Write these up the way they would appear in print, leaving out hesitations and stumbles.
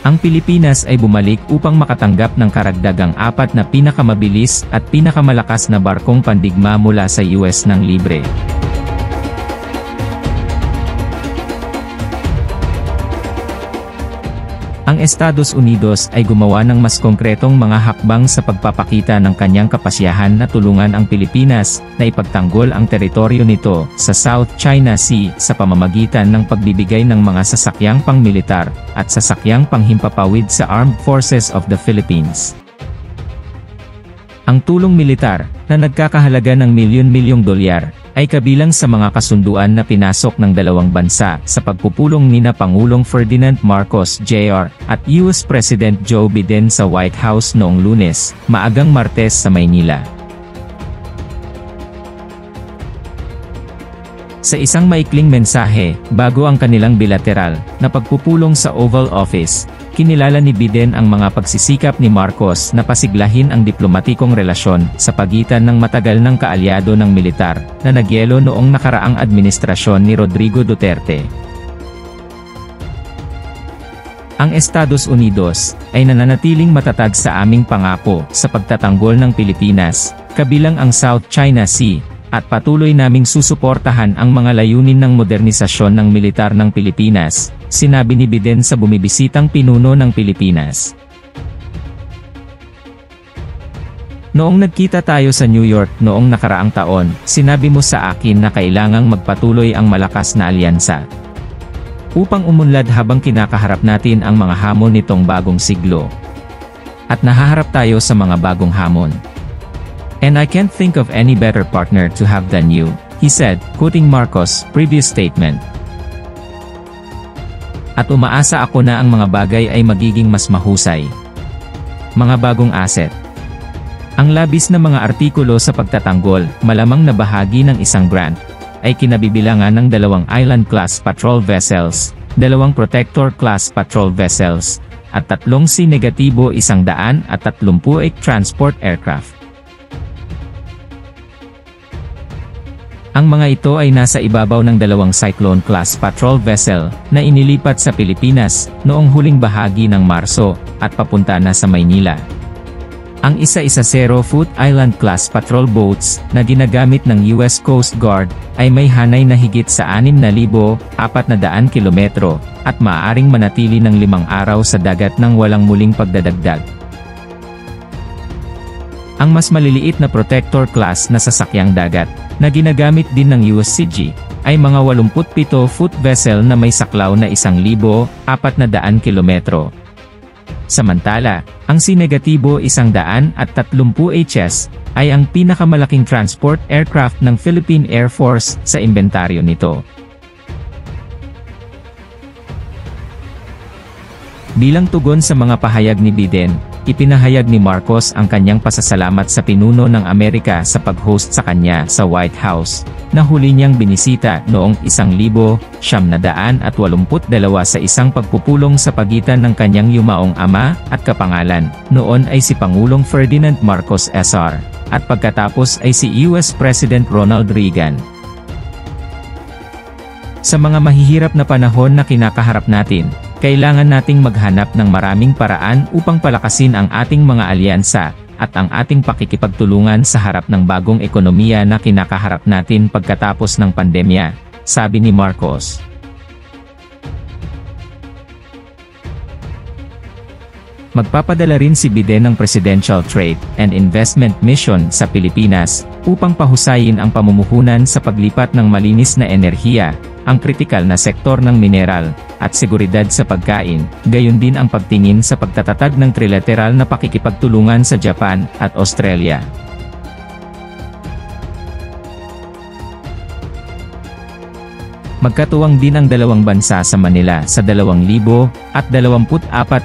Ang Pilipinas ay bumalik upang makatanggap ng karagdagang 4 na pinakamabilis at pinakamalakas na barkong pandigma mula sa US ng libre. Ang Estados Unidos ay gumawa ng mas konkretong mga hakbang sa pagpapakita ng kanyang kapasyahan na tulungan ang Pilipinas na ipagtanggol ang teritoryo nito sa South China Sea sa pamamagitan ng pagbibigay ng mga sasakyang pangmilitar at sasakyang panghimpapawid sa Armed Forces of the Philippines. Ang tulong militar, na nagkakahalaga ng milyon-milyong dolyar, ay kabilang sa mga kasunduan na pinasok ng dalawang bansa sa pagpupulong nina Pangulong Ferdinand Marcos Jr. at US President Joe Biden sa White House noong Lunes, maagang Martes sa Maynila. Sa isang maikling mensahe, bago ang kanilang bilateral na pagpupulong sa Oval Office, kinilala ni Biden ang mga pagsisikap ni Marcos na pasiglahin ang diplomatikong relasyon sa pagitan ng matagal ng kaalyado ng militar na nagyelo noong nakaraang administrasyon ni Rodrigo Duterte. Ang Estados Unidos ay nananatiling matatag sa aming pangako sa pagtatanggol ng Pilipinas, kabilang ang South China Sea, at patuloy naming susuportahan ang mga layunin ng modernisasyon ng militar ng Pilipinas, sinabi ni Biden sa bumibisitang pinuno ng Pilipinas. Noong nagkita tayo sa New York noong nakaraang taon, sinabi mo sa akin na kailangang magpatuloy ang malakas na alyansa upang umunlad habang kinakaharap natin ang mga hamon nitong bagong siglo. At nahaharap tayo sa mga bagong hamon. And I can't think of any better partner to have than you, he said, quoting Marcos' previous statement. At umaasa ako na ang mga bagay ay magiging mas mahusay. Mga bagong asset. Ang labis na mga artikulo sa pagtatanggol, malamang na bahagi ng isang grant, ay kinabibilangan ng 2 Island-class patrol vessels, 2 Protector-class patrol vessels, at 3 C-130 transport aircraft. Ang mga ito ay nasa ibabaw ng 2 Cyclone-class patrol vessel na inilipat sa Pilipinas noong huling bahagi ng Marso at papunta na sa Maynila. Ang isa-isa 0-foot Island-class patrol boats na ginagamit ng US Coast Guard ay may hanay na higit sa 6,400 kilometro at maaaring manatili ng 5 araw sa dagat ng walang muling pagdadagdag. Ang mas maliliit na Protector class na sasakyang dagat, na ginagamit din ng USCG, ay mga 87-foot vessel na may saklaw na 1,400 kilometro. Samantala, ang C-130 HS ay ang pinakamalaking transport aircraft ng Philippine Air Force sa inventaryo nito. Bilang tugon sa mga pahayag ni Biden, ipinahayag ni Marcos ang kanyang pasasalamat sa pinuno ng Amerika sa pag-host sa kanya sa White House, na huli niyang binisita noong 1982 sa isang pagpupulong sa pagitan ng kanyang yumaong ama at kapangalan, noon ay si Pangulong Ferdinand Marcos Sr., at pagkatapos ay si US President Ronald Reagan. Sa mga mahihirap na panahon na kinakaharap natin, kailangan nating maghanap ng maraming paraan upang palakasin ang ating mga alyansa, at ang ating pakikipagtulungan sa harap ng bagong ekonomiya na kinakaharap natin pagkatapos ng pandemya, sabi ni Marcos. Magpapadala rin si Biden ng Presidential Trade and Investment Mission sa Pilipinas, upang pahusayin ang pamumuhunan sa paglipat ng malinis na enerhiya, ang kritikal na sektor ng mineral, at seguridad sa pagkain, gayon din ang pagtingin sa pagtatatag ng trilateral na pakikipagtulungan sa Japan at Australia. Magkatuwang din ang dalawang bansa sa Manila sa 2024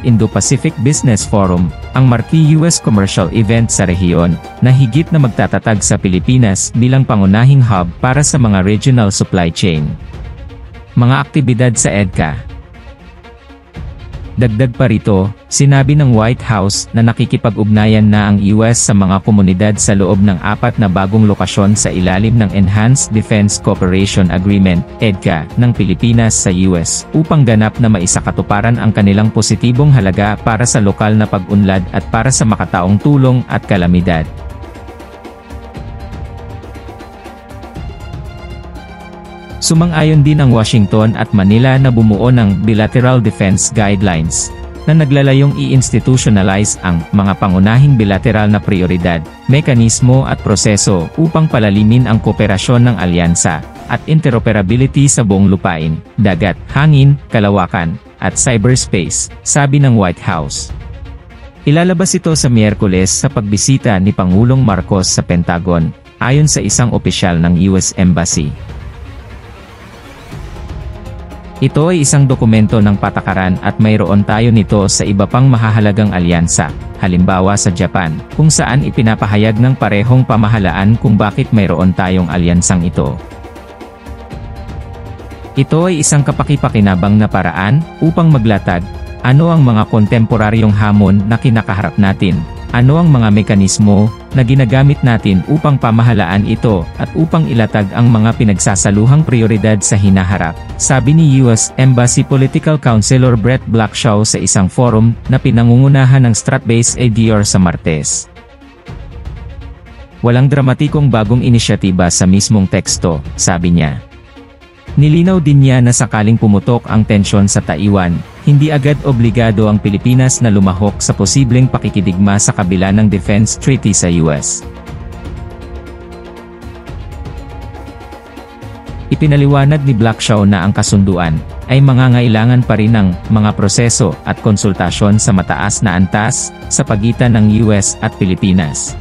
Indo-Pacific Business Forum, ang marquee US commercial event sa rehiyon, na higit na magtatatag sa Pilipinas bilang pangunahing hub para sa mga regional supply chain. Mga aktibidad sa EDCA. Dagdag pa rito, sinabi ng White House na nakikipag-ugnayan na ang US sa mga komunidad sa loob ng 4 na bagong lokasyon sa ilalim ng Enhanced Defense Cooperation Agreement, EDCA, ng Pilipinas sa US, upang ganap na maisakatuparan ang kanilang positibong halaga para sa lokal na pag-unlad at para sa makataong tulong at kalamidad. Sumang-ayon din ang Washington at Manila na bumuo ng Bilateral Defense Guidelines na naglalayong i-institutionalize ang mga pangunahing bilateral na prioridad, mekanismo at proseso upang palalimin ang kooperasyon ng alyansa at interoperability sa buong lupain, dagat, hangin, kalawakan, at cyberspace, sabi ng White House. Ilalabas ito sa Miyerkules sa pagbisita ni Pangulong Marcos sa Pentagon, ayon sa isang opisyal ng US Embassy. Ito ay isang dokumento ng patakaran at mayroon tayo nito sa iba pang mahahalagang alyansa, halimbawa sa Japan, kung saan ipinapahayag ng parehong pamahalaan kung bakit mayroon tayong alyansang ito. Ito ay isang kapaki-pakinabang na paraan upang maglatag, ano ang mga kontemporaryong hamon na kinakaharap natin, ano ang mga mekanismo na ginagamit natin upang pamahalaan ito at upang ilatag ang mga pinagsasaluhang prioridad sa hinaharap, sabi ni US Embassy Political Counselor Brett Blackshaw sa isang forum na pinangungunahan ng Stratbase ADR sa Martes. Walang dramatikong bagong inisyatiba sa mismong teksto, sabi niya. Nilinaw din niya na sakaling pumutok ang tensyon sa Taiwan, hindi agad obligado ang Pilipinas na lumahok sa posibleng pakikidigma sa kabila ng defense treaty sa US. Ipinaliwanag ni Blackshaw na ang kasunduan ay mangangailangan pa rin ng mga proseso at konsultasyon sa mataas na antas sa pagitan ng US at Pilipinas.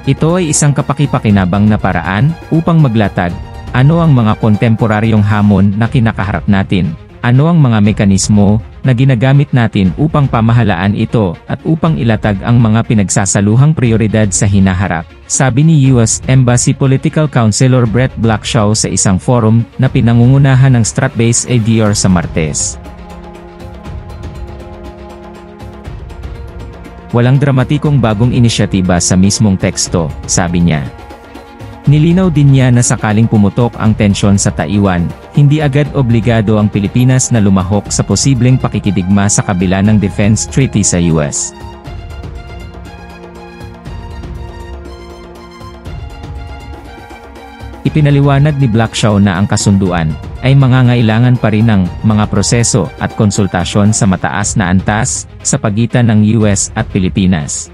Ito ay isang kapaki-pakinabang na paraan upang maglatag, ano ang mga kontemporaryong hamon na kinakaharap natin, ano ang mga mekanismo na ginagamit natin upang pamahalaan ito at upang ilatag ang mga pinagsasaluhang prioridad sa hinaharap, sabi ni US Embassy Political Counselor Brett Blackshaw sa isang forum na pinangungunahan ng Stratbase ADR sa Martes. Walang dramatikong bagong inisyatiba sa mismong teksto, sabi niya. Nilinaw din niya na sakaling pumutok ang tensyon sa Taiwan, hindi agad obligado ang Pilipinas na lumahok sa posibleng pakikidigma sa kabila ng defense treaty sa US. Ipinaliwanag ni Blackshaw na ang kasunduan ay mangangailangan pa rin ng mga proseso at konsultasyon sa mataas na antas sa pagitan ng US at Pilipinas.